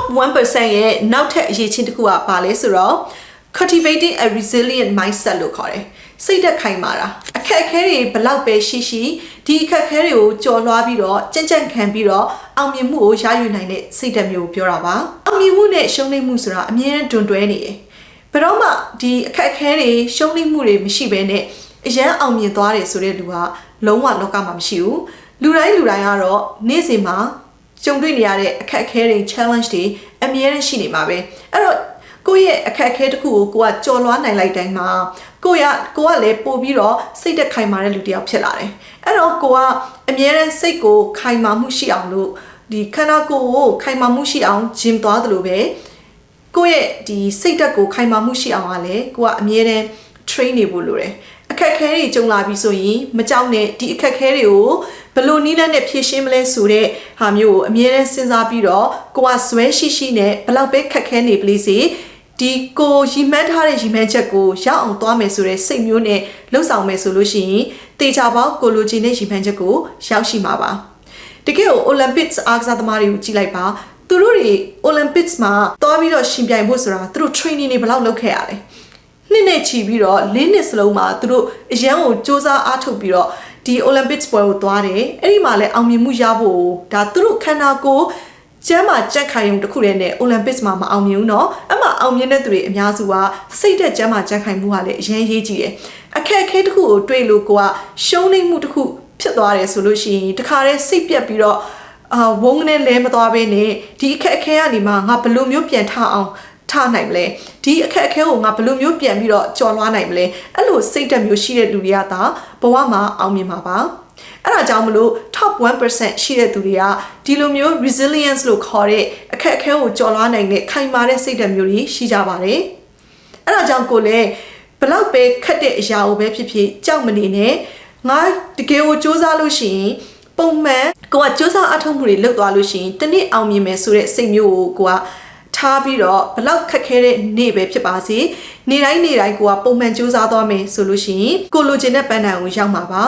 top 1% ရဲ့နောက်ထပ်အရေးချင်းတစ်ခုကဘာလဲဆိုတော့ cultivating a resilient mindset လို့ခေါ်တယ်စိတ်သက်ခိုင်မာတာအခက်အခဲတွေဘလောက်ပဲရှိရှိဒီအခက်အခဲတွေကိုကျော်လွှားပြီးတော့ကြံ့ကြံ့ခံပြီးတော့အောင်မြင်မှုကိုရယူနိုင်တဲ့စိတ်ဓာတ်မျိုးကိုပြောတာပါအောင်မြင်မှုနဲ့ရှုံးနိမ့်မှုဆိုတာအမြဲတမ်းတွန်းတွဲနေတယ်ဘယ်တော့မှဒီအခက်အခဲတွေရှုံးနိမ့်မှုတွေမရှိဘဲနဲ့အရန်အောင်မြင်သွားတယ်ဆိုတဲ့လူကလုံးဝလောကမှာမရှိဘူးလူတိုင်းကတော့နေ့စဉ်မှာကြုံတွေ့နေရတဲ့အခက်အခဲတွေ challenge တွေအမြဲတမ်းရှိနေမှာပဲအဲ့တော့ကိုယ့်ရဲ့အခက်အခဲတစ်ခုကိုကိုကကြော်လွှားနိုင်လိုက်တိုင်းမှာကိုကလည်းပို့ပြီးတော့စိတ်သက်ခိုင်မာတဲ့လူတစ်ယောက်ဖြစ်လာတယ်အဲ့တော့ကိုကအမြဲတမ်းစိတ်ကိုခိုင်မာမှုရှိအောင်လို့ဒီခန္ဓာကိုယ်ကိုခိုင်မာမှုရှိအောင် gym သွားသလိုပဲကိုယ့်ရဲ့ဒီစိတ်ဓာတ်ကိုခိုင်မာမှုရှိအောင်ကလည်းကိုကအမြဲတမ်း train နေဖို့လိုတယ်အခက်အခဲတွေကြုံလာပြီဆိုရင်မကြောက်နဲ့ဒီအခက်အခဲတွေကိုဘယ်လိုနည်းလမ်းနဲ့ဖြေရှင်းမလဲဆိုတဲ့ဟာမျိုးကိုအမြဲတမ်းစဉ်းစားပြီးတော့ကိုကဇွဲရှိနဲ့ဘယ်လောက်ပဲခက်ခဲနေပလိစေဒီကိုရီမှန်းထားတဲ့ရီမှန်းချက်ကိုရောက်အောင်သွားမယ်ဆိုတဲ့စိတ်မျိုးနဲ့လှုပ်ဆောင်မယ်ဆိုလို့ရှိရင်တေချာပေါင်းကိုလိုချင်တဲ့ရီမှန်းချက်ကိုရောက်ရှိမှာပါတကယ်ကို Olympics အားကစားသမားတွေကိုကြည့်လိုက်ပါသူတို့တွေ Olympics မှာသွားပြီးတော့ရှင်ပြိုင်ဖို့ဆိုတာသူတို့ training တွေဘယ်လောက်လုပ်ခဲ့ရလဲနှစ်နဲ့ချီပြီးတော့၄နှစ်စလုံးမှာသူတို့အရန်ကိုစ조사အားထုတ်ပြီးတော့ဒီ Olympics ပွဲကိုသွားတယ်အဲ့ဒီမှာလည်းအောင်မြင်မှုရဖို့ဒါသူတို့ခန္ဓာကိုယ်ကျမ်းမှာကြက်ခိုင်ုံတစ်ခုတည်းနဲ့ Olympics မှာမအောင်မြင်ဘူးเนาะအဲ့မှာအောင်မြင်တဲ့သူတွေအများစုကစိတ်သက်ကျမ်းမှာကြက်ခိုင်မှုကလည်းအရင်ရေးကြည့်တယ်အခက်အခဲတစ်ခုကိုတွေ့လို့ကိုကရှုံးနိမ့်မှုတစ်ခုဖြစ်သွားတယ်ဆိုလို့ရှိရင်တခါတည်းစိတ်ပြက်ပြီးတော့ဝုန်းနဲ့လဲမသွားဘဲနဲ့ဒီအခက်အခဲကနေမှငါဘယ်လိုမျိုးပြန်ထအောင်ထားနိုင်မလဲဒီအခက်အခဲကိုငါဘယ်လိုမျိုးပြန်ပြီးတော့ကျော်လွှားနိုင်မလဲအဲ့လိုစိတ်ဓာတ်မျိုးရှိတဲ့လူတွေကသာဘဝမှာအောင်မြင်မှာပါအဲ့ဒါကြောင့်မလို့ top 1% ရှိတဲ့သူတွေကဒီလိုမျိုး resilience လို့ခေါ်တဲ့အခက်အခဲကိုကျော်လွှားနိုင်တဲ့ခိုင်မာတဲ့စိတ်ဓာတ်မျိုးတွေရှိကြပါတယ်အဲ့ဒါကြောင့်ကိုလည်းဘလောက်ပဲခက်တဲ့အရာကိုပဲဖြစ်ဖြစ်ကြောက်မနေနဲ့ငါတကယ်ကိုစ조사လို့ရှိရင်ပုံမှန်ကိုကစ조사အထောက်မှုတွေလုပ်သွားလို့ရှိရင်တနည်းအောင်မြင်မယ်ဆိုတဲ့စိတ်မျိုးကိုကိုကထားပြီးတော့ဘလောက်ခက်ခဲတဲ့နေ့ပဲဖြစ်ပါစေနေ့တိုင်းကိုကပုံမှန်စ조사သွားမယ်ဆိုလို့ရှိရင်ကိုလိုချင်တဲ့ပန်းတိုင်ကိုရောက်မှာပါ